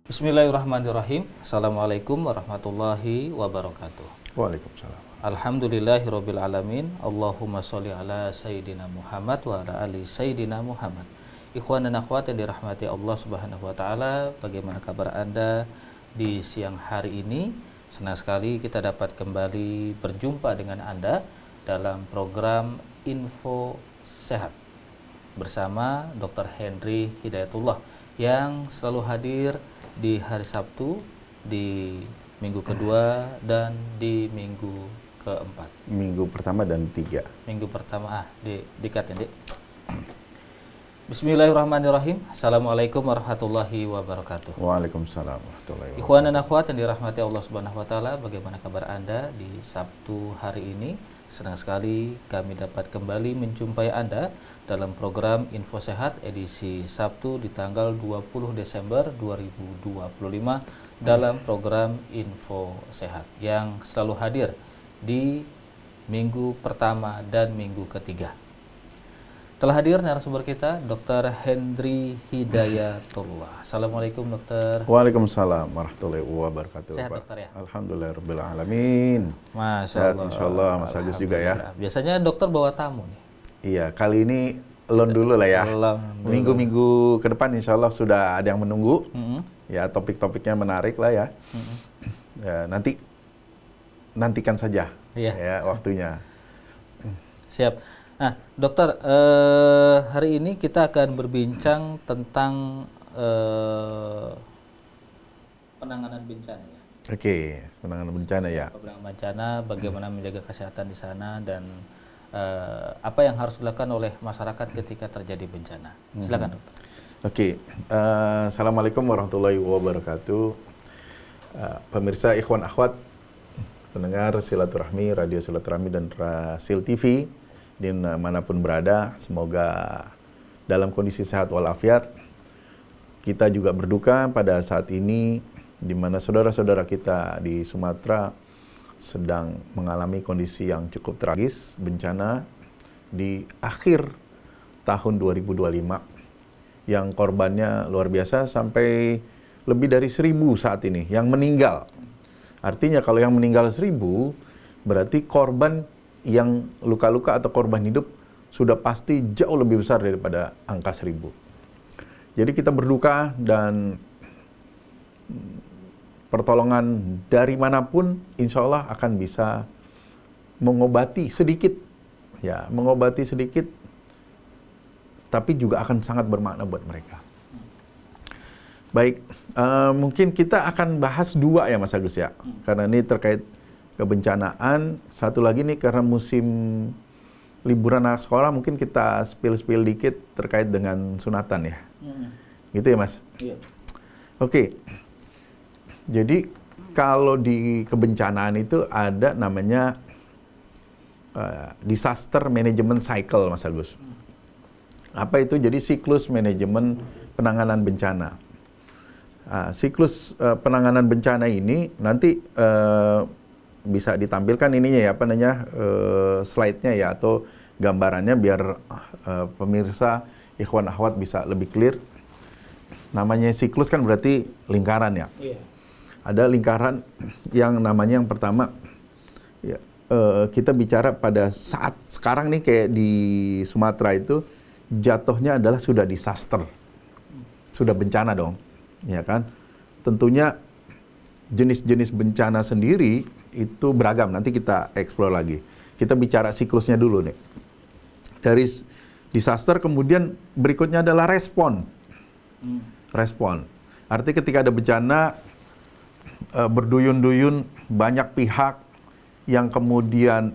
Bismillahirrahmanirrahim. Assalamualaikum warahmatullahi wabarakatuh. Waalaikumsalam. Alhamdulillahirabbil alamin. Allahumma sholli ala sayyidina Muhammad wa ala ali sayyidina Muhammad. Ikhwan dan akhwat yang dirahmati Allah Subhanahu wa taala, bagaimana kabar Anda di siang hari ini? Senang sekali kita dapat kembali berjumpa dengan Anda dalam program Info Sehat bersama Dr. Henry Hidayatullah yang selalu hadir di hari Sabtu, di minggu kedua dan di minggu keempat. Minggu pertama dan ketiga. Minggu pertama dikat ya, Dik. Bismillahirrahmanirrahim. Assalamualaikum warahmatullahi wabarakatuh. Waalaikumsalam warahmatullahi wabarakatuh. Ikhwan dan akhwat yang dirahmati Allah Subhanahu wa taala, bagaimana kabar Anda di Sabtu hari ini? Senang sekali kami dapat kembali menjumpai Anda dalam program Info Sehat edisi Sabtu di tanggal 20 Desember 2025 dalam program Info Sehat yang selalu hadir di minggu pertama dan minggu ketiga. Telah hadir narasumber kita Dr. Henry Hidayatullah. Assalamualaikum dokter. Waalaikumsalam warahmatullahi wabarakatuh. Sehat dokter ya? Alhamdulillahirabbil alamin. Masya Allah. Insyaallah Mas Agus juga ya. Biasanya dokter bawa tamu nih. Iya, kali ini elon dulu lah ya. Minggu-minggu ke depan insyaallah sudah ada yang menunggu. Ya, topik-topiknya menarik lah ya. Ya, nantikan saja ya waktunya. Siap. Nah, dokter, hari ini kita akan berbincang tentang penanganan bencana ya. Oke, penanganan bencana ya. Penanganan bencana, bagaimana menjaga kesehatan di sana dan apa yang harus dilakukan oleh masyarakat ketika terjadi bencana. Silakan, dokter. Oke, assalamualaikum warahmatullahi wabarakatuh. Pemirsa ikhwan akhwat, pendengar silaturahmi, radio silaturahmi dan Rasil TV dimanapun berada, semoga dalam kondisi sehat walafiat. Kita juga berduka pada saat ini di mana saudara-saudara kita di Sumatera sedang mengalami kondisi yang cukup tragis, bencana di akhir tahun 2025 yang korbannya luar biasa sampai lebih dari 1.000 saat ini yang meninggal. Artinya kalau yang meninggal 1.000 berarti korban yang luka-luka atau korban hidup sudah pasti jauh lebih besar daripada angka 1.000. Jadi kita berduka dan pertolongan dari manapun insya Allah akan bisa mengobati sedikit, tapi juga akan sangat bermakna buat mereka. Baik, mungkin kita akan bahas dua ya Mas Agus ya, karena ini terkait kebencanaan. Satu lagi nih karena musim liburan anak sekolah, mungkin kita spill dikit terkait dengan sunatan ya. Gitu ya Mas? Iya. Oke. Jadi kalau di kebencanaan itu ada namanya disaster management cycle Mas Agus. Apa itu? Jadi siklus manajemen penanganan bencana. Siklus penanganan bencana ini nanti bisa ditampilkan ininya ya, slide-nya ya atau gambarannya biar pemirsa ikhwan akhwat bisa lebih clear. Namanya siklus kan berarti lingkaran ya. Iya. Ada lingkaran yang namanya yang pertama ya, kita bicara pada saat sekarang nih kayak di Sumatera itu jatuhnya adalah sudah disaster. Sudah bencana dong. Ya kan? Tentunya jenis-jenis bencana sendiri itu beragam, nanti kita explore lagi. Kita bicara siklusnya dulu nih. Dari disaster kemudian berikutnya adalah respon. Respon. Artinya ketika ada bencana berduyun-duyun banyak pihak yang kemudian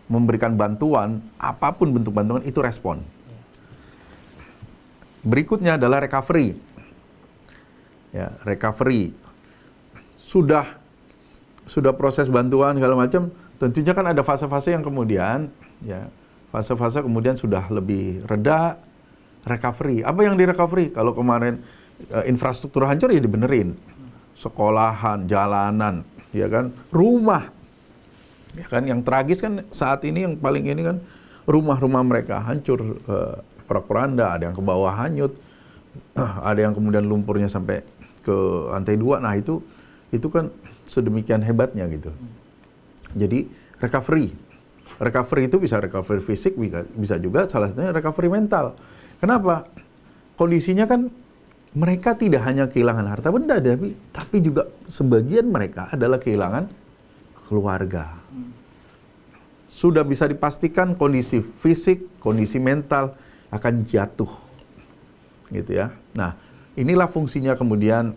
memberikan bantuan, apapun bentuk bantuan itu respon. Berikutnya adalah recovery. Ya, recovery. Sudah proses bantuan segala macam, tentunya kan ada fase-fase yang kemudian ya, fase-fase kemudian sudah lebih reda, recovery. Apa yang di recovery? Kalau kemarin infrastruktur hancur ya dibenerin. Sekolahan, jalanan, ya kan, rumah. Ya kan yang tragis kan saat ini yang paling ini kan rumah-rumah mereka hancur, porak-poranda, ada yang ke bawah hanyut, ada yang kemudian lumpurnya sampai ke lantai 2. Nah, itu kan sedemikian hebatnya gitu. Jadi recovery itu bisa recovery fisik, bisa juga salah satunya recovery mental. Kenapa? Kondisinya kan mereka tidak hanya kehilangan harta benda, tapi juga sebagian mereka adalah kehilangan keluarga. Sudah bisa dipastikan kondisi fisik, kondisi mental akan jatuh, gitu ya. Nah, inilah fungsinya kemudian,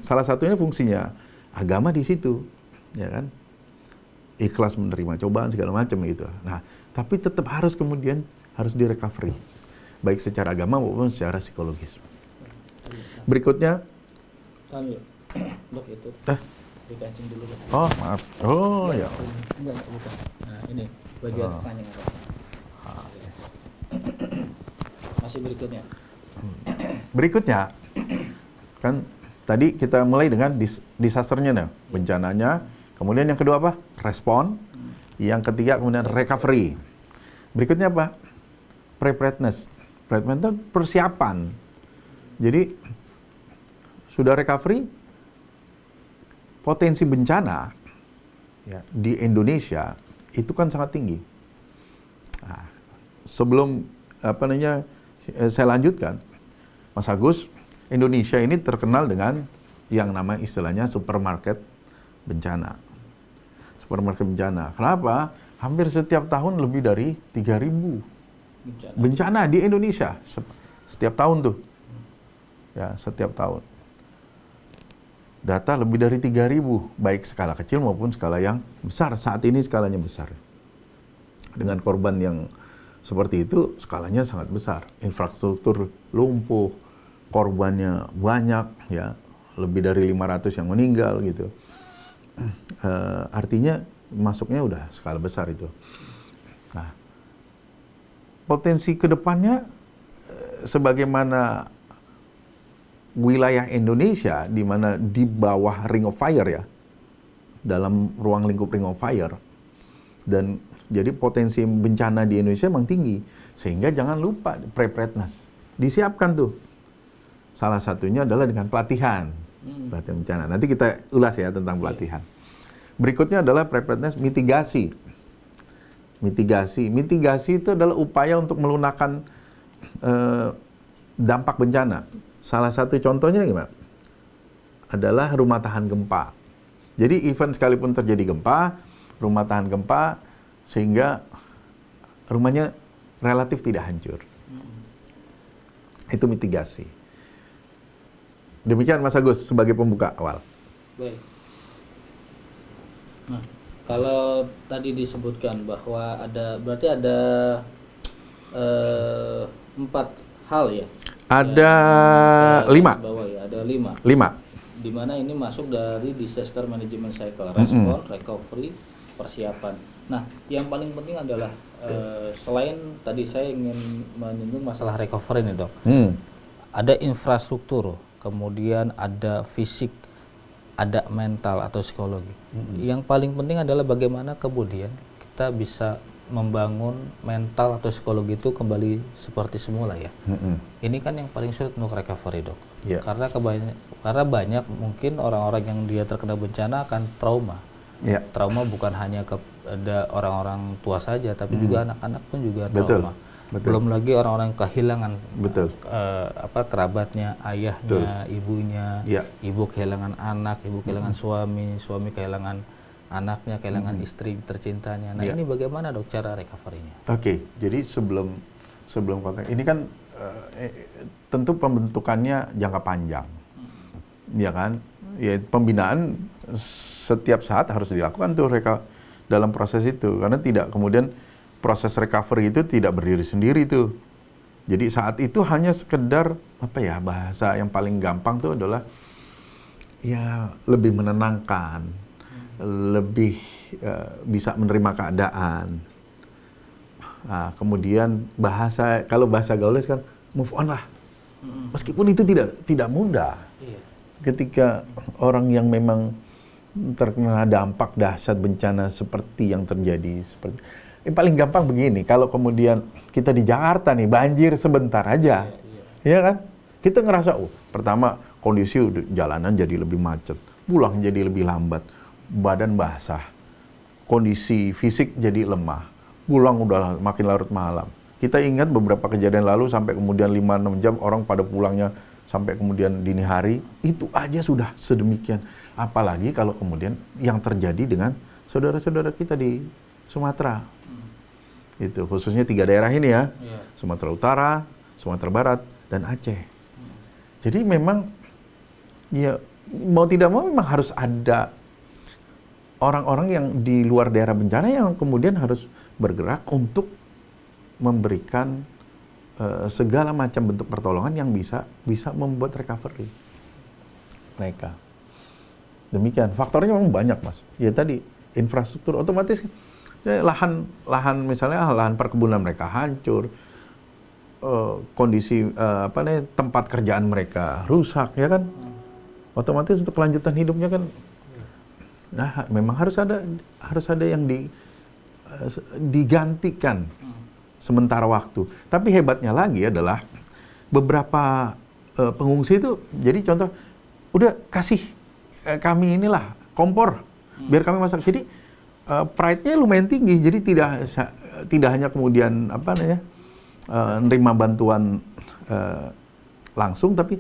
salah satunya fungsinya agama di situ, ya kan? Ikhlas menerima cobaan segala macam gitu. Nah, tapi tetap harus direkovery, baik secara agama maupun secara psikologis. Berikutnya, Dok, itu dikancing dulu. Dok. Oh, maaf. Oh, ya. Enggak, bukan. Nah, ini bagian panjang. Masih berikutnya. Berikutnya, kan tadi kita mulai dengan disasternya nih, bencananya. Kemudian yang kedua apa? Respon. Yang ketiga kemudian recovery. Berikutnya apa? Preparedness. Preparedness itu persiapan. Jadi sudah recovery, potensi bencana ya, di Indonesia itu kan sangat tinggi. Nah, sebelum saya lanjutkan, Mas Agus, Indonesia ini terkenal dengan yang nama istilahnya supermarket bencana. Supermarket bencana. Kenapa? Hampir setiap tahun lebih dari 3.000 bencana di Indonesia. Setiap tahun tuh. Ya, setiap tahun. Data lebih dari 3.000, baik skala kecil maupun skala yang besar. Saat ini skalanya besar. Dengan korban yang seperti itu, skalanya sangat besar. Infrastruktur lumpuh, korbannya banyak, ya, lebih dari 500 yang meninggal gitu. Artinya masuknya udah skala besar itu. Nah, potensi kedepannya sebagaimana wilayah Indonesia di mana di bawah Ring of Fire ya, dalam ruang lingkup Ring of Fire, dan jadi potensi bencana di Indonesia memang tinggi, sehingga jangan lupa preparedness disiapkan tuh. Salah satunya adalah dengan pelatihan bencana. Nanti kita ulas ya tentang pelatihan. Berikutnya adalah preparedness mitigasi. Mitigasi itu adalah upaya untuk melunakkan dampak bencana. Salah satu contohnya gimana? Adalah rumah tahan gempa. Jadi even sekalipun terjadi gempa, rumah tahan gempa, sehingga rumahnya relatif tidak hancur. Itu mitigasi. Demikian Mas Agus sebagai pembuka awal. Baik. Nah, kalau tadi disebutkan bahwa berarti ada 4 hal ya? Ada 5. Bawah ya, ada 5. 5. Di mana ini masuk dari disaster management cycle, respon, recovery, persiapan. Nah, yang paling penting adalah selain tadi saya ingin menyinggung masalah recovery nih, Dok. Ada infrastruktur, kemudian ada fisik, ada mental atau psikologi. Yang paling penting adalah bagaimana kemudian kita bisa membangun mental atau psikologi itu kembali seperti semula ya. Ini kan yang paling sulit untuk recovery, Dok. Yeah. Karena banyak mungkin orang-orang yang dia terkena bencana akan trauma. Yeah. Trauma bukan hanya kepada orang-orang tua saja, tapi juga anak-anak pun juga trauma. Betul. Belum lagi orang-orang yang kehilangan kerabatnya, ayahnya, ibunya, ibu kehilangan anak, ibu kehilangan suami kehilangan anaknya, kehilangan istri tercintanya. Nah, ini bagaimana, Dok, cara recovery-nya? Oke, jadi sebelum konteks ini kan tentu pembentukannya jangka panjang, ya kan? Ya, pembinaan setiap saat harus dilakukan tuh dalam proses itu, karena tidak kemudian proses recovery itu tidak berdiri sendiri tuh. Jadi saat itu hanya sekedar bahasa yang paling gampang tuh adalah ya lebih menenangkan, lebih bisa menerima keadaan. Nah, kemudian kalau bahasa gaulnya kan move on lah. Meskipun itu tidak mudah. Ketika orang yang memang terkena dampak dahsyat bencana seperti yang terjadi paling gampang begini, kalau kemudian kita di Jakarta nih banjir sebentar aja. Iya kan? Kita ngerasa, pertama kondisi jalanan jadi lebih macet, pulang jadi lebih lambat, badan basah, kondisi fisik jadi lemah, pulang udah makin larut malam. Kita ingat beberapa kejadian lalu sampai kemudian 5-6 jam orang pada pulangnya sampai kemudian dini hari, itu aja sudah sedemikian. Apalagi kalau kemudian yang terjadi dengan saudara-saudara kita di Sumatera. Itu khususnya 3 daerah ini ya, Sumatera Utara, Sumatera Barat, dan Aceh. Jadi memang ya mau tidak mau memang harus ada orang-orang yang di luar daerah bencana yang kemudian harus bergerak untuk memberikan segala macam bentuk pertolongan yang bisa membuat recovery mereka. Demikian. Faktornya memang banyak, Mas. Ya tadi infrastruktur otomatis lahan misalnya lahan perkebunan mereka hancur, kondisi tempat kerjaan mereka rusak, ya kan? Otomatis untuk kelanjutan hidupnya kan, nah memang harus ada yang digantikan sementara waktu. Tapi hebatnya lagi adalah beberapa pengungsi itu, jadi contoh, udah kasih kami inilah kompor, biar kami masak. Jadi pride-nya lumayan tinggi. Jadi tidak hanya kemudian nerima bantuan langsung, tapi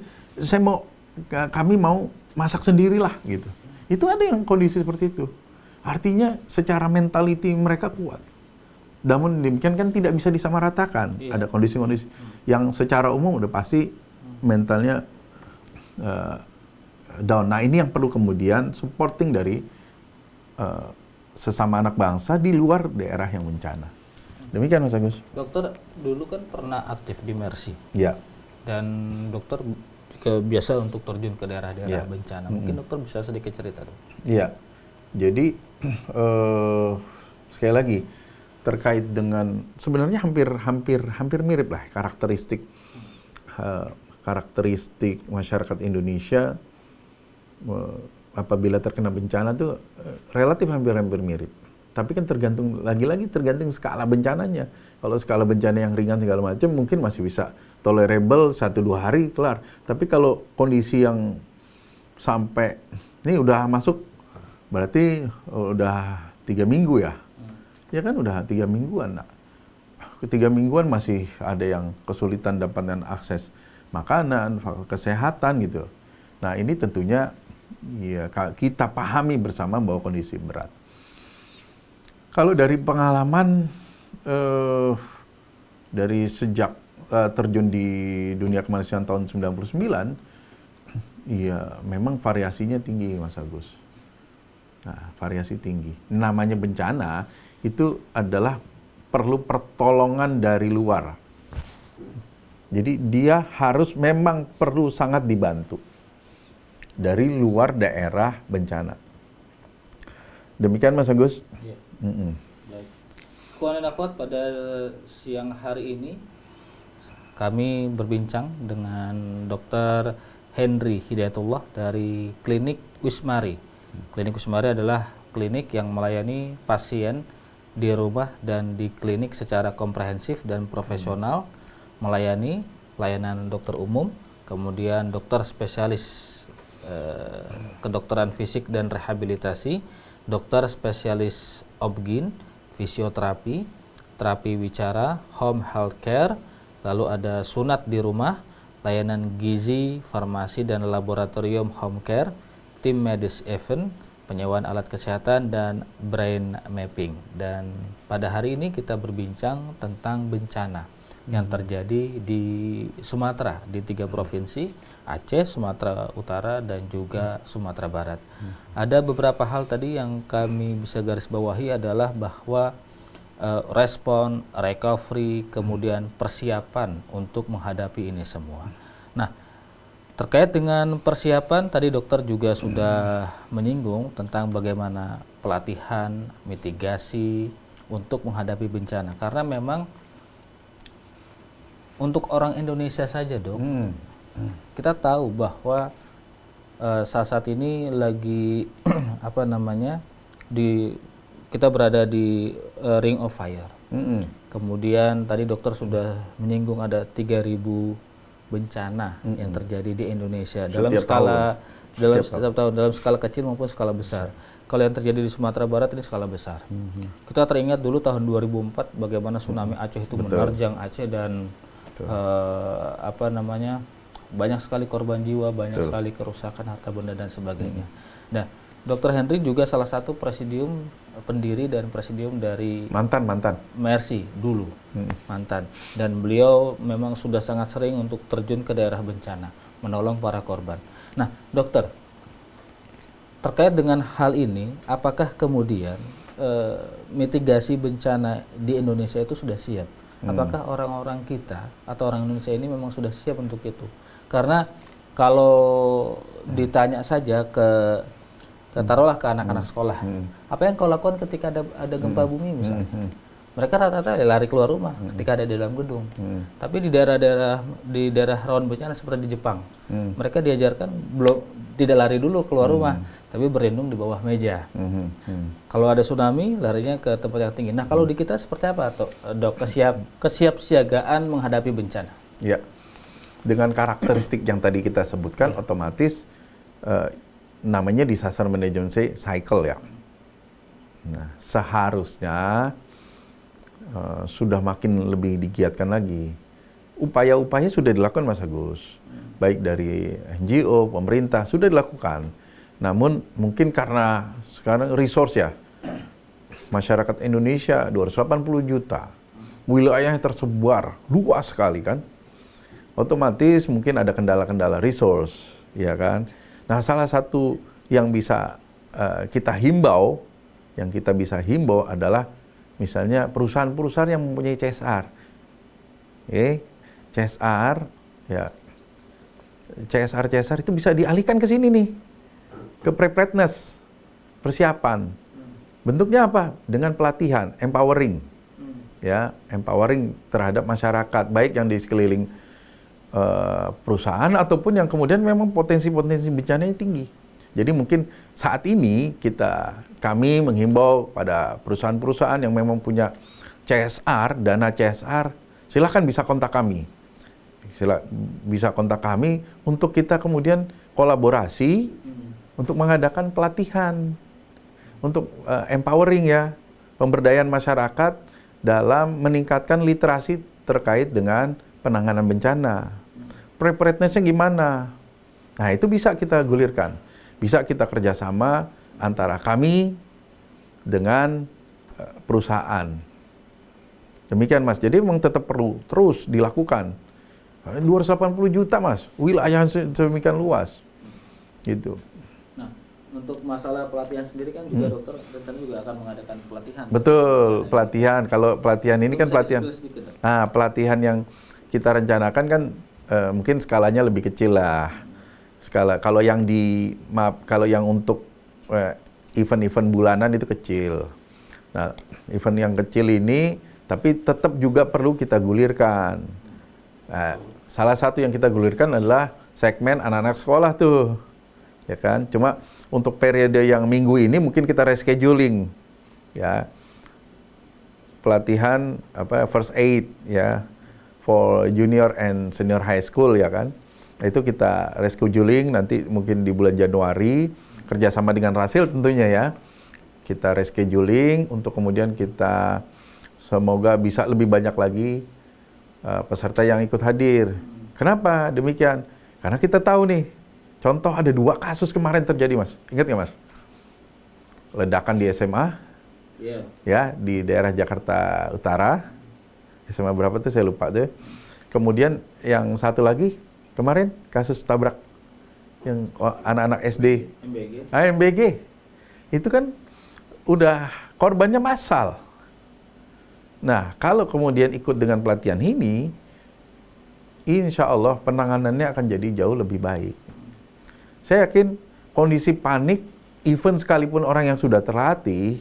kami mau masak sendirilah gitu. Itu ada yang kondisi seperti itu. Artinya secara mentality mereka kuat. Namun demikian kan tidak bisa disamaratakan. Ada kondisi-kondisi yang secara umum udah pasti mentalnya down. Nah ini yang perlu kemudian supporting dari sesama anak bangsa di luar daerah yang bencana. Demikian Mas Agus. Dokter dulu kan pernah aktif di Mercy. Ya. Dan dokter juga biasa untuk terjun ke daerah-daerah bencana. Mungkin dokter bisa sedikit cerita, dong. Iya. Jadi sekali lagi terkait dengan sebenarnya hampir mirip lah karakteristik masyarakat Indonesia apabila terkena bencana tuh relatif hampir mirip. Tapi kan tergantung skala bencananya. Kalau skala bencana yang ringan segala macam mungkin masih bisa tolerable 1-2 hari kelar. Tapi kalau kondisi yang sampai ini udah masuk berarti udah 3 minggu ya. Ya kan udah 3 mingguan. Nah, 3 mingguan masih ada yang kesulitan dapatkan akses makanan, kesehatan gitu. Nah ini tentunya ya kita pahami bersama bahwa kondisi berat. Kalau dari pengalaman dari sejak terjun di dunia kemanusiaan tahun 99, ya memang variasinya tinggi Mas Agus. Nah, variasi tinggi. Namanya bencana itu adalah perlu pertolongan dari luar. Jadi dia harus memang perlu sangat dibantu dari luar daerah bencana. Demikian Mas Agus. Ya. Baik. Ikhwan dan akhwat, pada siang hari ini kami berbincang dengan Dr. Henry Hidayatullah dari Klinik Wismari. Klinik Wismari adalah klinik yang melayani pasien di rumah dan di klinik secara komprehensif dan profesional, melayani layanan dokter umum, kemudian dokter spesialis kedokteran fisik dan rehabilitasi, dokter spesialis obgyn, fisioterapi, terapi wicara, home health care, lalu ada sunat di rumah, layanan gizi, farmasi dan laboratorium home care, tim medis event, penyewaan alat kesehatan, dan brain mapping. Dan pada hari ini kita berbincang tentang bencana yang terjadi di Sumatera, di 3 provinsi, Aceh, Sumatera Utara, dan juga Sumatera Barat. Ada beberapa hal tadi yang kami bisa garis bawahi adalah bahwa respon, recovery, kemudian persiapan untuk menghadapi ini semua. Nah, terkait dengan persiapan, tadi dokter juga sudah menyinggung tentang bagaimana pelatihan, mitigasi untuk menghadapi bencana. Karena memang untuk orang Indonesia saja, Dok, kita tahu bahwa saat ini lagi kita berada di ring of fire. Kemudian tadi dokter sudah menyinggung ada 3.000 bencana yang terjadi di Indonesia Setiap dalam skala kecil maupun skala besar. Kalau yang terjadi di Sumatera Barat ini skala besar. Kita teringat dulu tahun 2004 bagaimana tsunami Aceh itu menerjang Aceh dan banyak sekali korban jiwa, banyak sekali kerusakan harta benda dan sebagainya. Nah, Dr. Henry juga salah satu pendiri dan presidium dari mantan Mercy dulu, mantan. Dan beliau memang sudah sangat sering untuk terjun ke daerah bencana, menolong para korban. Nah, dokter, terkait dengan hal ini, apakah kemudian mitigasi bencana di Indonesia itu sudah siap? Apakah orang-orang kita atau orang Indonesia ini memang sudah siap untuk itu? Karena kalau ditanya saja taruhlah ke anak-anak sekolah, apa yang kau lakukan ketika ada gempa bumi misalnya? Mereka rata-rata lari keluar rumah ketika ada di dalam gedung. Tapi di daerah rawan bencana seperti di Jepang, mereka diajarkan tidak lari dulu keluar rumah, tapi berlindung di bawah meja. Kalau ada tsunami, larinya ke tempat yang tinggi. Nah, kalau di kita seperti apa, Dok? Kesiapsiagaan menghadapi bencana? Ya, dengan karakteristik yang tadi kita sebutkan, otomatis namanya disaster management cycle ya. Nah, seharusnya sudah makin lebih digiatkan lagi. Upaya-upaya sudah dilakukan, Mas Agus, baik dari NGO, pemerintah sudah dilakukan. Namun mungkin karena sekarang resource ya, masyarakat Indonesia 280 juta, wilayahnya tersebar luas sekali kan, otomatis mungkin ada kendala-kendala resource, ya kan. Nah, salah satu yang bisa kita himbau adalah misalnya perusahaan-perusahaan yang mempunyai CSR, CSR ya, CSR itu bisa dialihkan ke sini nih, ke preparedness, persiapan. Bentuknya apa? Dengan pelatihan, empowering, ya, empowering terhadap masyarakat, baik yang di sekeliling perusahaan ataupun yang kemudian memang potensi-potensi bencananya tinggi. Jadi mungkin saat ini kami menghimbau pada perusahaan-perusahaan yang memang punya CSR, dana CSR, silahkan bisa kontak kami. Bisa kontak kami untuk kita kemudian kolaborasi untuk mengadakan pelatihan, untuk empowering ya, pemberdayaan masyarakat dalam meningkatkan literasi terkait dengan penanganan bencana. Preparedness-nya gimana? Nah, itu bisa kita gulirkan. Bisa kita kerjasama antara kami dengan perusahaan. Demikian, Mas. Jadi memang tetap perlu terus dilakukan. 280 juta, Mas. Wilayah sedemikian luas. Gitu. Nah, untuk masalah pelatihan sendiri kan juga dokter rencana juga akan mengadakan pelatihan. Betul, pelatihan. Kalau pelatihan ini kan pelatihan. Nah, pelatihan yang kita rencanakan kan mungkin skalanya lebih kecil lah. Kalau yang untuk event-event bulanan itu kecil. Nah, event yang kecil ini tapi tetap juga perlu kita gulirkan. Nah, salah satu yang kita gulirkan adalah segmen anak-anak sekolah tuh. Ya kan? Cuma untuk periode yang minggu ini mungkin kita rescheduling. Ya. Pelatihan first aid ya for junior and senior high school ya kan. Itu kita rescheduling nanti mungkin di bulan Januari kerjasama dengan Rasil tentunya ya. Kita rescheduling untuk kemudian kita semoga bisa lebih banyak lagi peserta yang ikut hadir. Kenapa demikian? Karena kita tahu nih, contoh ada 2 kasus kemarin terjadi, Mas. Ingat nggak, Mas? Ledakan di SMA, ya di daerah Jakarta Utara. SMA berapa tuh saya lupa tuh. Kemudian yang satu lagi kemarin kasus tabrak yang anak-anak SD. MBG. Itu kan udah korbannya massal. Nah, kalau kemudian ikut dengan pelatihan ini, insya Allah penanganannya akan jadi jauh lebih baik. Saya yakin kondisi panik, even sekalipun orang yang sudah terlatih,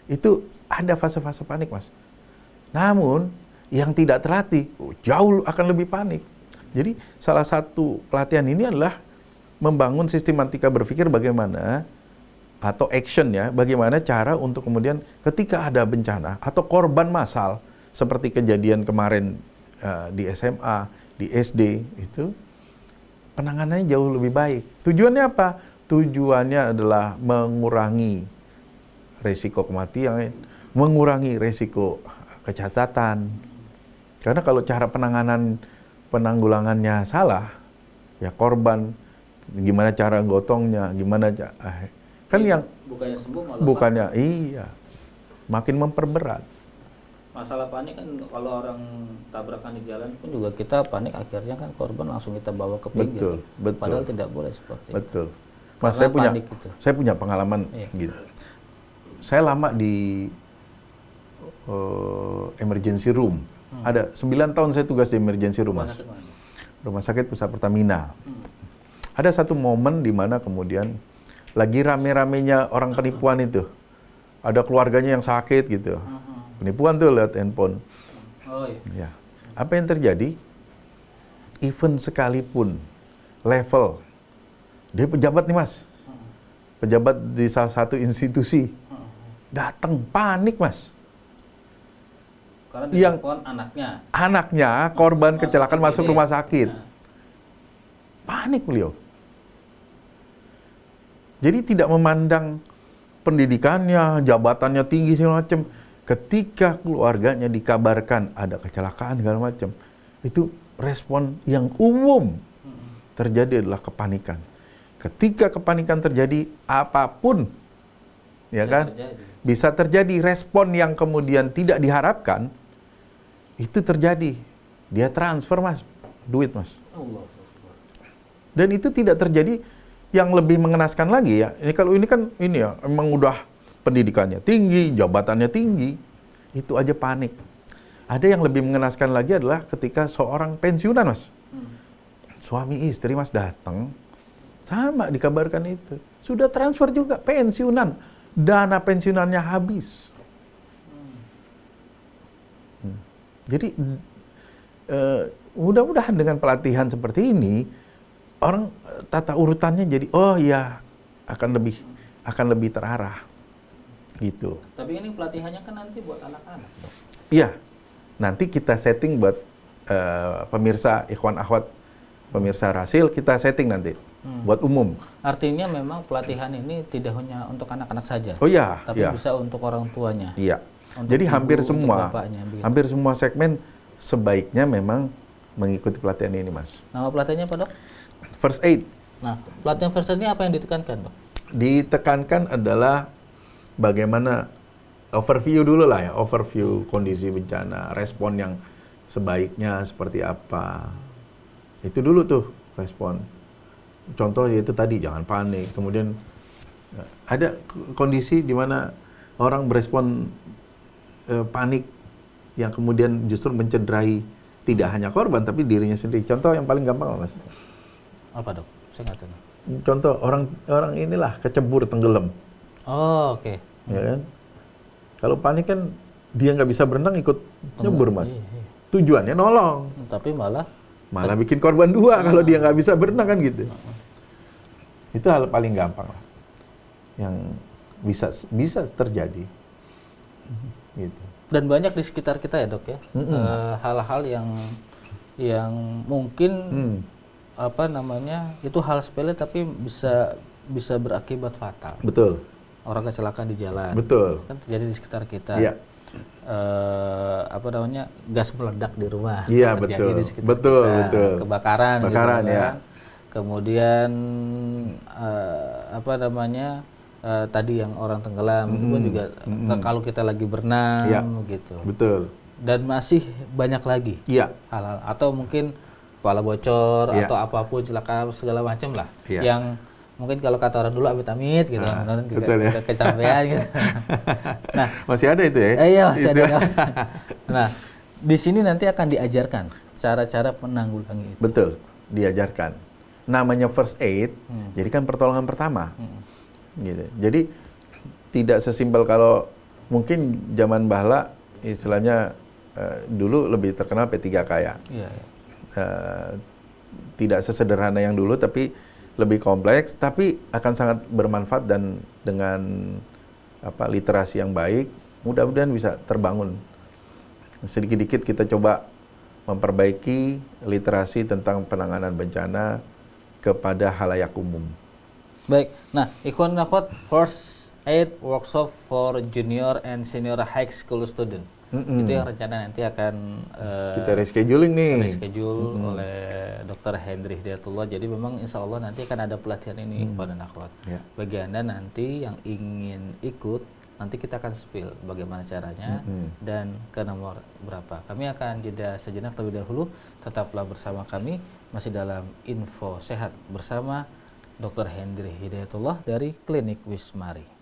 itu ada fase-fase panik, Mas. Namun, yang tidak terlatih, jauh akan lebih panik. Jadi, salah satu pelatihan ini adalah membangun sistematika berpikir bagaimana, atau action ya, bagaimana cara untuk kemudian ketika ada bencana atau korban massal, seperti kejadian kemarin di SMA, di SD itu penanganannya jauh lebih baik. Tujuannya apa? Tujuannya adalah mengurangi resiko kematian, mengurangi resiko kecacatan. Karena kalau cara penanggulangannya salah, ya korban gimana cara gotongnya, gimana kan yang bukannya sembuh malah bukannya iya makin memperberat. masalah panik kan, kalau orang tabrakan di jalan pun juga kita panik, akhirnya kan korban langsung kita bawa ke pinggir. Betul. Padahal tidak boleh seperti itu. Betul. Mas, Karena saya punya pengalaman gitu. Saya lama di emergency room. Ada 9 tahun saya tugas di emergency room, Mas. Rumah sakit pusat Pertamina. Ada satu momen di mana kemudian lagi rame-ramenya orang penipuan itu. Ada keluarganya yang sakit gitu. Penipuan tuh lewat handphone. Oh iya. Ya. Apa yang terjadi? Even sekalipun level dia pejabat nih, Mas. Pejabat di salah satu institusi. Datang panik, Mas. Karena ditelepon anaknya korban kecelakaan masuk rumah sakit. Panik beliau. Jadi tidak memandang pendidikannya, jabatannya tinggi segala macam. Ketika keluarganya dikabarkan ada kecelakaan segala macam, itu respon yang umum terjadi adalah kepanikan. Ketika kepanikan terjadi, apapun bisa terjadi respon yang kemudian tidak diharapkan, itu terjadi. Dia transfer, Mas, duit, Mas. Dan itu tidak terjadi. Yang lebih mengenaskan lagi ya, ini kan emang udah pendidikannya tinggi, jabatannya tinggi, itu aja panik. Ada yang lebih mengenaskan lagi adalah ketika seorang pensiunan, Mas. Suami istri, Mas, datang, sama dikabarkan itu. Sudah transfer juga, pensiunan. Dana pensiunannya habis. Jadi, mudah-mudahan dengan pelatihan seperti ini, orang tata urutannya jadi, oh ya, akan lebih terarah. Gitu. Tapi ini pelatihannya kan nanti buat anak-anak, Dok. Iya. Nanti kita setting buat pemirsa Ikhwan Akhwat, pemirsa Rasil, kita setting nanti buat umum. Artinya memang pelatihan ini tidak hanya untuk anak-anak saja. Oh iya, tapi bisa untuk orang tuanya. Iya. Untuk jadi ibu, hampir semua segmen sebaiknya memang mengikuti pelatihan ini, Mas. Nama pelatihannya apa, Dok? First aid. Nah, pelatihan first aid ini apa yang ditekankan, Dok? Ditekankan adalah bagaimana overview dulu lah ya, overview kondisi bencana, respon yang sebaiknya seperti apa. Itu dulu tuh respon. Contoh yaitu tadi, jangan panik. Kemudian ada kondisi di mana orang berespon panik yang kemudian justru mencederai tidak hanya korban tapi dirinya sendiri. Contoh yang paling gampang, Mas. Apa, Dok? Saya nggak tahu. Contoh orang inilah kecebur, tenggelam. Oh, oke. Ya kan? Kalau panik kan dia nggak bisa berenang, ikut nyebur, Mas. Iya. Tujuannya nolong. Tapi malah bikin korban dua kalau dia nggak bisa berenang kan gitu. Itu hal paling gampang lah. Yang bisa terjadi. Gitu. Dan banyak di sekitar kita ya, Dok ya. Hal-hal yang mungkin itu hal sepele tapi bisa berakibat fatal. Betul. Orang kecelakaan di jalan. Betul. Kan terjadi di sekitar kita. Iya. Gas meledak di rumah. Iya, terjadi di sekitar betul. kita. Betul. Kebakaran gitu, ya. Kemudian tadi yang orang tenggelam itu pun juga kalau kita lagi berenang gitu. Betul. Dan masih banyak lagi hal-hal, atau mungkin kepala bocor atau apapun celaka segala macam lah yang mungkin kalau kata orang dulu amit-amit gitu, kecapean gitu. Nah, masih ada itu ya? Iya, masih ada. Nah, di sini nanti akan diajarkan cara-cara menanggulangi itu. Betul, diajarkan. Namanya first aid, jadi kan pertolongan pertama. Gitu. Jadi tidak sesimpel kalau mungkin zaman bahla istilahnya dulu lebih terkenal P3K ya. Iya. Tidak sesederhana yang dulu tapi lebih kompleks, tapi akan sangat bermanfaat dan dengan literasi yang baik mudah-mudahan bisa terbangun. Sedikit-sedikit kita coba memperbaiki literasi tentang penanganan bencana kepada halayak umum. Baik, nah Ikhwan dan Akhwat, First Aid Workshop for Junior and Senior High School Student. Itu yang rencana nanti akan kita rescheduling nih. reschedule oleh Dr. Hendri Hidayatullah. Jadi memang insya Allah nanti akan ada pelatihan ini Ikhwan dan Akhwat. Ya. Bagi Anda nanti yang ingin ikut, nanti kita akan spill bagaimana caranya dan ke nomor berapa. Kami akan jeda sejenak terlebih dahulu. Tetaplah bersama kami masih dalam Info Sehat bersama Dr. Hendri Hidayatullah dari Klinik Wismari.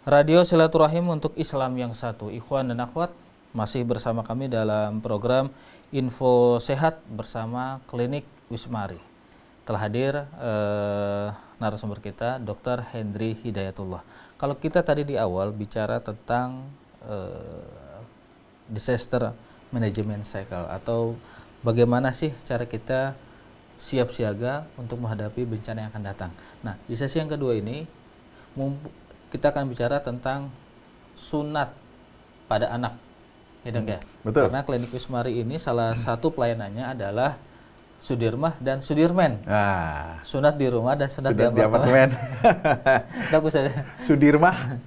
Radio Silaturahim untuk Islam yang satu. Ikhwan dan Akhwat, masih bersama kami dalam program Info Sehat bersama Klinik Wismari. Telah hadir narasumber kita, Dr. Hendri Hidayatullah. Kalau kita tadi di awal bicara tentang disaster management cycle, atau bagaimana sih cara kita siap siaga untuk menghadapi bencana yang akan datang. Nah, di sesi yang kedua ini kita akan bicara tentang sunat pada anak, ya dong ya. Betul. Karena Klinik Wismari ini salah satu pelayanannya adalah Sudirmah dan Sudirmen. Sunat di rumah dan sunat di apartemen. Sudirmah.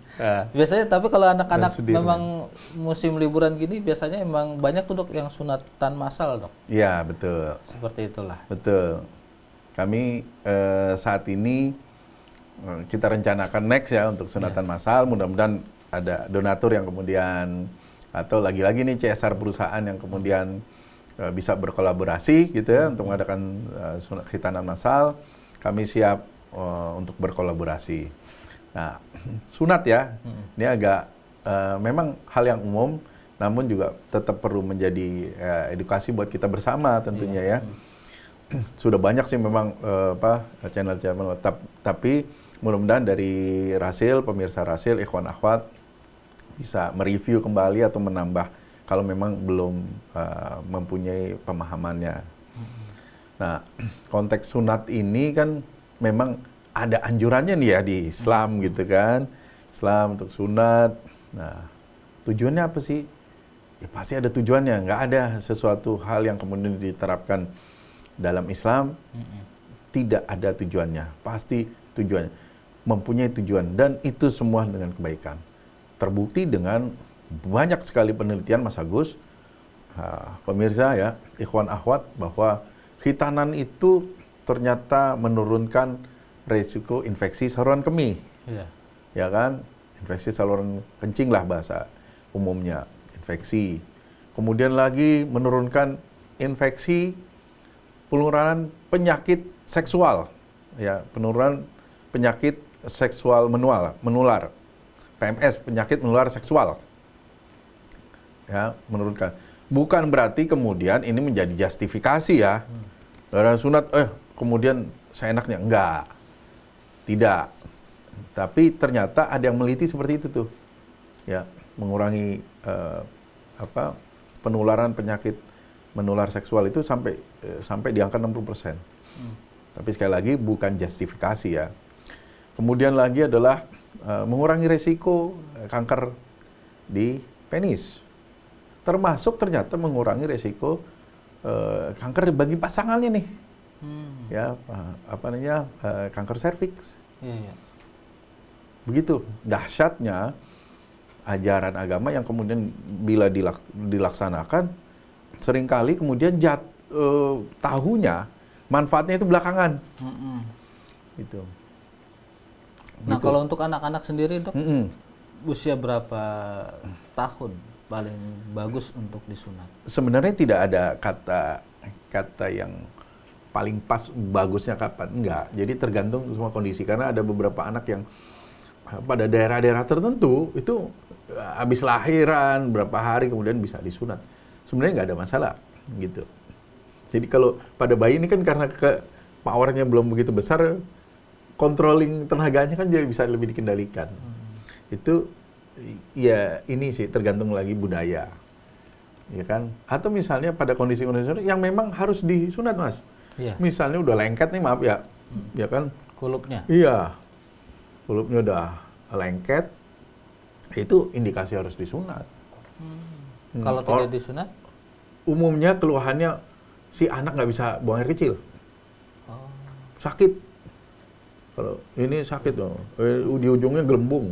Biasanya, tapi kalau anak-anak memang musim liburan gini, biasanya emang banyak tuh dok yang sunatan massal dok. Iya betul. Seperti itulah. Betul. Kami saat ini kita rencanakan next ya untuk sunatan massal. Mudah-mudahan ada donatur yang kemudian, atau lagi-lagi nih CSR perusahaan yang kemudian bisa berkolaborasi gitu ya untuk mengadakan khitanan massal. Kami siap untuk berkolaborasi. Nah, sunat ya, ini agak memang hal yang umum, namun juga tetap perlu menjadi edukasi buat kita bersama tentunya ya. Sudah banyak sih memang channel-channel, tapi mudah-mudahan dari Rasil, pemirsa Rasil, Ikhwan Akhwat bisa mereview kembali atau menambah kalau memang belum mempunyai pemahamannya. Nah, konteks sunat ini kan memang ada anjurannya nih ya di Islam gitu kan. Islam untuk sunat. Nah, tujuannya apa sih? Ya pasti ada tujuannya. Nggak ada sesuatu hal yang kemudian diterapkan dalam Islam tidak ada tujuannya. Pasti tujuannya mempunyai tujuan, dan itu semua dengan kebaikan. Terbukti dengan banyak sekali penelitian Mas Agus, pemirsa ya, Ikhwan Akhwat, bahwa khitanan itu ternyata menurunkan risiko infeksi saluran kemih. Ya kan? Infeksi saluran kencing lah bahasa umumnya, infeksi. Kemudian lagi menurunkan infeksi penularan penyakit seksual. Ya, penurunan penyakit seksual menular. PMS, penyakit menular seksual. Ya, menurunkan. Bukan berarti kemudian ini menjadi justifikasi ya. Darah sunat, kemudian seenaknya. Enggak. Tidak. Tapi ternyata ada yang meneliti seperti itu tuh. Ya, mengurangi penularan penyakit menular seksual itu sampai di angka 60%. Tapi sekali lagi bukan justifikasi ya. Kemudian lagi adalah mengurangi resiko kanker di penis. Termasuk ternyata mengurangi resiko kanker bagi pasangannya nih. Ya, kanker serviks. Begitu dahsyatnya ajaran agama yang kemudian bila dilaksanakan seringkali kemudian tahunya manfaatnya itu belakangan. Gitu. Nah, kalau untuk anak-anak sendiri dok, usia berapa tahun paling bagus untuk disunat? Sebenarnya tidak ada kata yang paling pas bagusnya kapan, enggak. Jadi tergantung semua kondisi, karena ada beberapa anak yang pada daerah-daerah tertentu itu habis lahiran berapa hari kemudian bisa disunat. Sebenarnya nggak ada masalah gitu. Jadi kalau pada bayi ini kan karena powernya belum begitu besar, controlling tenaganya kan jadi bisa lebih dikendalikan. Itu ya ini sih tergantung lagi budaya. ya kan? Atau misalnya pada kondisi-kondisi yang memang harus disunat, Mas. Iya. Misalnya udah lengket nih, maaf ya, ya kan? Kulupnya. Iya, kulupnya udah lengket, itu indikasi harus disunat. Kalau tidak disunat? Umumnya keluhannya si anak nggak bisa buang air kecil, Oh. sakit. Kalau ini sakit dong, di ujungnya gelembung,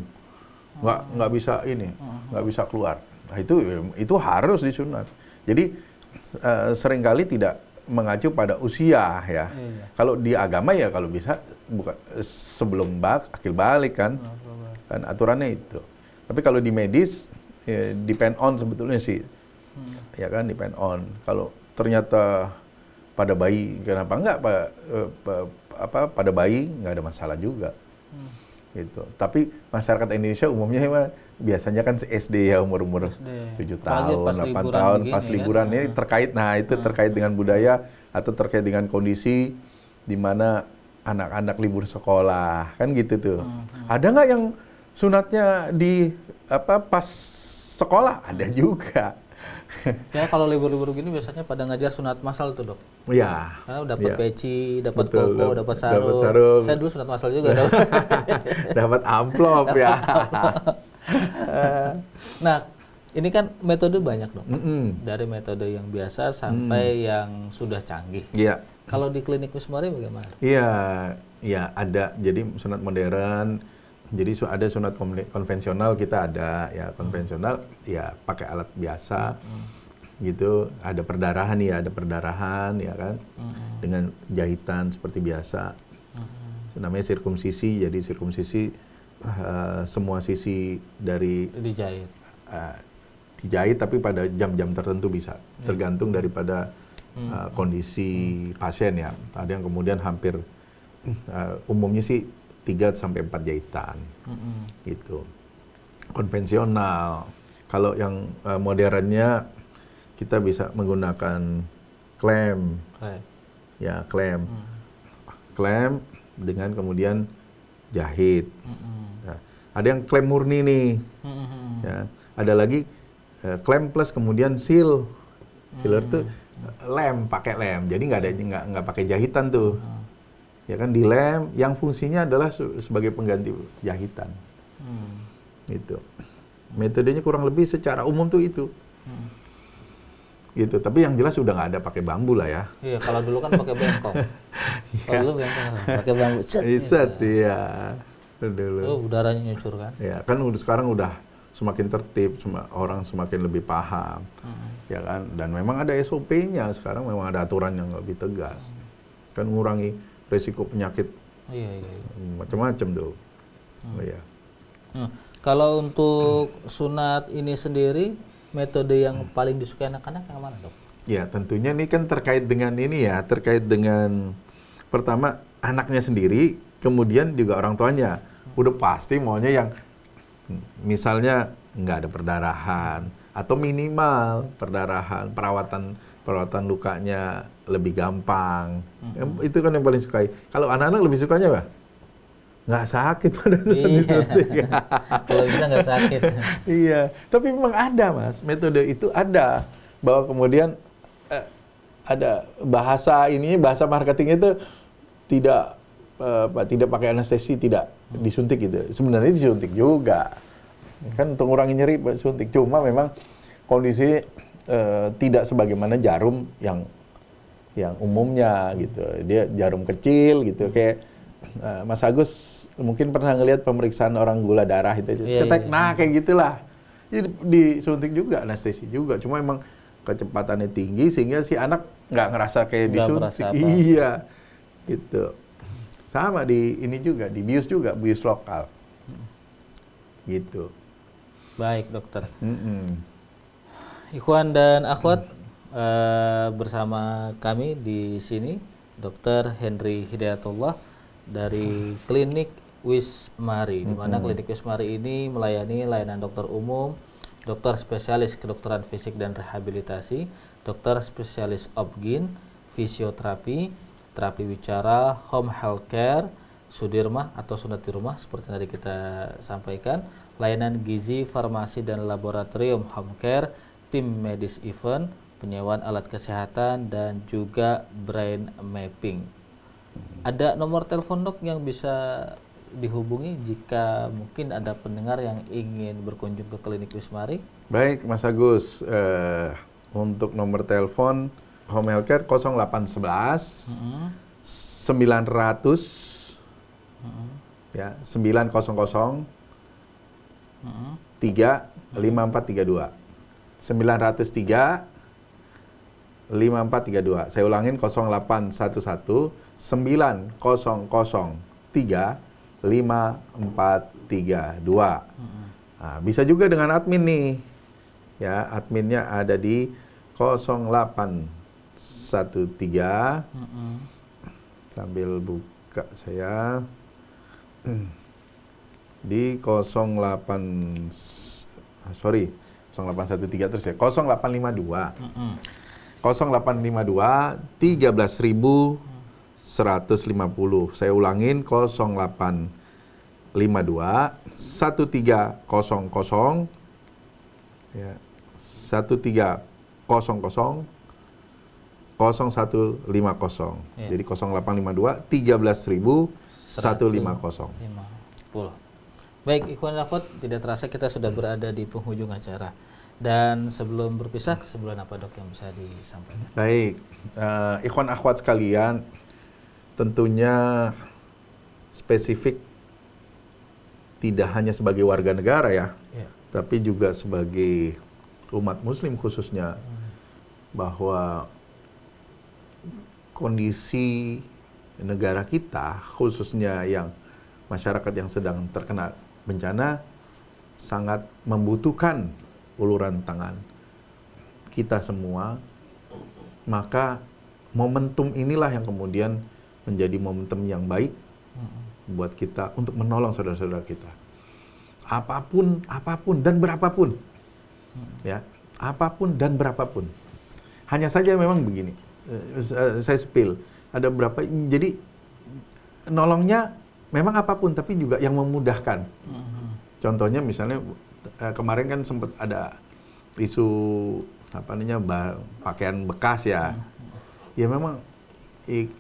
nggak bisa ini, nggak bisa keluar. Nah itu harus disunat. Jadi seringkali tidak mengacu pada usia ya. Iya. Kalau di agama ya kalau bisa bukan sebelum akil balik kan aturannya itu. Tapi kalau di medis ya, depend on sebetulnya sih, ya kan depend on. Kalau ternyata pada bayi kenapa enggak pada bayi nggak ada masalah juga. Gitu. Tapi masyarakat Indonesia umumnya emang biasanya kan SD ya umur 7 tahun, 8 tahun pas liburan ini terkait itu terkait dengan budaya atau terkait dengan kondisi di mana anak-anak libur sekolah kan gitu tuh. Ada nggak yang sunatnya di pas sekolah? Ada juga. Ya kalau libur-libur gini biasanya pada ngajar sunat masal tuh, Dok. Iya. Karena dapat peci, dapat Betul, koko, dapat sarung. Saya dulu sunat masal juga, Dok. Dapat amplop ya. Nah, ini kan metode banyak, Dok. Dari metode yang biasa sampai yang sudah canggih. Iya. Kalau di klinik Wismari bagaimana? Iya, ada. Jadi sunat modern, jadi ada sunat konvensional kita ada ya konvensional ya pakai alat biasa gitu. Ada perdarahan ya kan dengan jahitan seperti biasa. Namanya sirkumsisi. Jadi sirkumsisi semua sisi dari dijahit tapi pada jam-jam tertentu bisa tergantung daripada kondisi pasien ya. Ada yang kemudian hampir umumnya sih 3 sampai 4 jahitan, gitu. Konvensional. Kalau yang modernnya kita bisa menggunakan klem, ya klem dengan kemudian jahit. Nah, ada yang klem murni nih, ya. Ada lagi klem plus kemudian seal. Sealer tuh pakai lem, jadi nggak pakai jahitan tuh. Ya kan di lem yang fungsinya adalah sebagai pengganti jahitan. Gitu. Metodenya kurang lebih secara umum tuh itu. Gitu. Tapi yang jelas udah nggak ada pakai bambu lah ya. Iya, kalau dulu kan pakai bengkong. Kalau dulu bengkong pakai bambu. Set ya. Dulu. Udaranya nyucur kan? Ya, kan sekarang udah semakin tertib, orang semakin lebih paham. Ya kan? Dan memang ada SOP-nya sekarang, memang ada aturan yang lebih tegas. Kan mengurangi resiko penyakit macam-macam tuh. Iya. Kalau untuk sunat ini sendiri, metode yang paling disukai anak-anak yang mana, Dok? Ya, tentunya ini kan terkait dengan pertama anaknya sendiri, kemudian juga orang tuanya. Udah pasti maunya yang misalnya nggak ada perdarahan atau minimal perdarahan, perawatan lukanya lebih gampang. Itu kan yang paling sukai. Kalau anak-anak lebih sukanya apa? Nggak sakit pada saat disuntik. Kalau bisa nggak sakit. Iya, tapi memang ada, Mas. Metode itu ada. Bahwa kemudian ada bahasa marketing itu tidak pakai anestesi, tidak disuntik gitu. Sebenarnya disuntik juga. Kan untuk ngurangi nyeri suntik. Cuma memang kondisi tidak sebagaimana jarum yang umumnya gitu. Dia jarum kecil gitu. Kayak Mas Agus mungkin pernah ngelihat pemeriksaan orang gula darah itu, cetek, kayak gitulah. Jadi disuntik juga, anestesi juga. Cuma emang kecepatannya tinggi sehingga si anak nggak ngerasa kayak disuntik. Iya, gitu. Sama di ini juga, di bius juga, bius lokal. Gitu. Baik, dokter. Ikhwan dan akhwat, bersama kami di sini Dr. Henry Hidayatullah dari Klinik Wismari, di mana Klinik Wismari ini melayani layanan dokter umum, dokter spesialis kedokteran fisik dan rehabilitasi, dokter spesialis obgyn, fisioterapi, terapi wicara, home health care, sudirmah atau sunat di rumah seperti tadi kita sampaikan, layanan gizi, farmasi dan laboratorium home care, tim medis event, penyewaan alat kesehatan, dan juga brain mapping. Ada nomor telepon dok yang bisa dihubungi jika mungkin ada pendengar yang ingin berkunjung ke klinik Wismari? Baik Mas Agus, untuk nomor telepon Home Healthcare 0811 900 ya 900 35432 903 5432. Saya ulangin 0811 900 35432. Nah, bisa juga dengan admin nih. Ya, adminnya ada di 0813 sambil buka saya di 0813 terus ya 0852 13.150. Saya ulangin 0852 1300 ya 1300 0150. Ya. Jadi 0852 13.150. Baik, Ikhwan dan Akhwat, tidak terasa kita sudah berada di penghujung acara. Dan sebelum berpisah, kesimpulan apa dok yang bisa disampaikan? Baik, Ikhwan Akhwat sekalian, tentunya spesifik tidak hanya sebagai warga negara ya, tapi juga sebagai umat muslim khususnya, bahwa kondisi negara kita, khususnya yang masyarakat yang sedang terkena bencana, sangat membutuhkan uluran tangan kita semua. Maka momentum inilah yang kemudian menjadi momentum yang baik buat kita untuk menolong saudara-saudara kita. Apapun dan berapapun. Ya, apapun dan berapapun. Hanya saja memang begini, saya spill, ada berapa, jadi nolongnya memang apapun, tapi juga yang memudahkan. Contohnya misalnya kemarin kan sempat ada isu pakaian bekas ya. Ya memang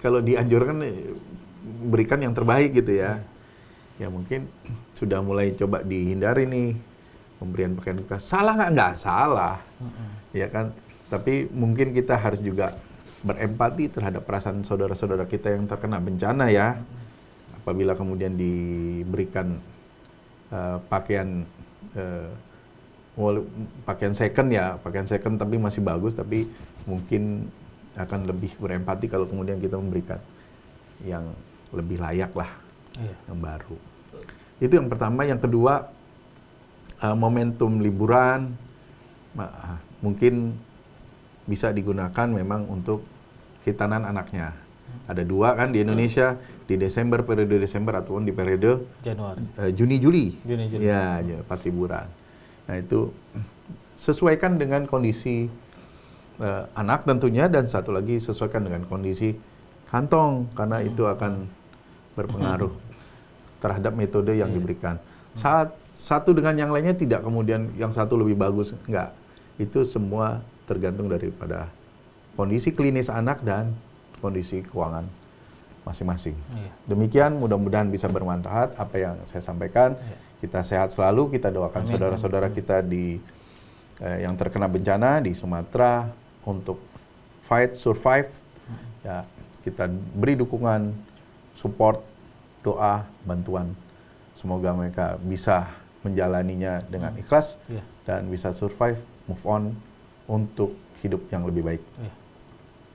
kalau dianjurkan berikan yang terbaik gitu ya. Ya mungkin sudah mulai coba dihindari nih pemberian pakaian bekas. Salah nggak? Nggak salah. Ya kan? Tapi mungkin kita harus juga berempati terhadap perasaan saudara-saudara kita yang terkena bencana ya. Apabila kemudian diberikan pakaian second tapi masih bagus, tapi mungkin akan lebih berempati kalau kemudian kita memberikan yang lebih layak lah, yang baru. Itu yang pertama. Yang kedua, momentum liburan mungkin bisa digunakan memang untuk khitanan anaknya. Ada 2 kan di Indonesia, di periode Desember ataupun di periode Januari, Juni-Juli. Juni. Ya, pas liburan. Nah itu sesuaikan dengan kondisi anak tentunya, dan satu lagi sesuaikan dengan kondisi kantong, karena itu akan berpengaruh terhadap metode yang diberikan. Satu dengan yang lainnya tidak kemudian yang satu lebih bagus, enggak. Itu semua tergantung daripada kondisi klinis anak dan kondisi keuangan masing-masing. Demikian, mudah-mudahan bisa bermanfaat apa yang saya sampaikan. Kita sehat selalu, kita doakan saudara-saudara kita yang terkena bencana di Sumatera untuk survive. Ya, kita beri dukungan, support, doa, bantuan. Semoga mereka bisa menjalaninya dengan ikhlas dan bisa survive, move on untuk hidup yang lebih baik.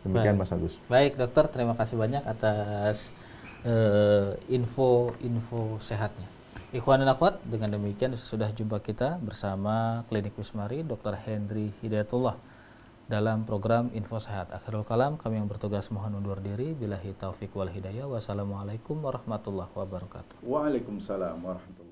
Demikian Mas Agus. Baik dokter, terima kasih banyak atas info sehatnya. Ikhwan dan akhwat, dengan demikian sudah jumpa kita bersama Klinik Wismari Dr. Henry Hidayatullah dalam program Info Sehat. Akhirul kalam, kami yang bertugas mohon undur diri. Billahi taufik wal hidayah. Wassalamualaikum warahmatullahi wabarakatuh. Waalaikumsalam warahmatullahi wabarakatuh.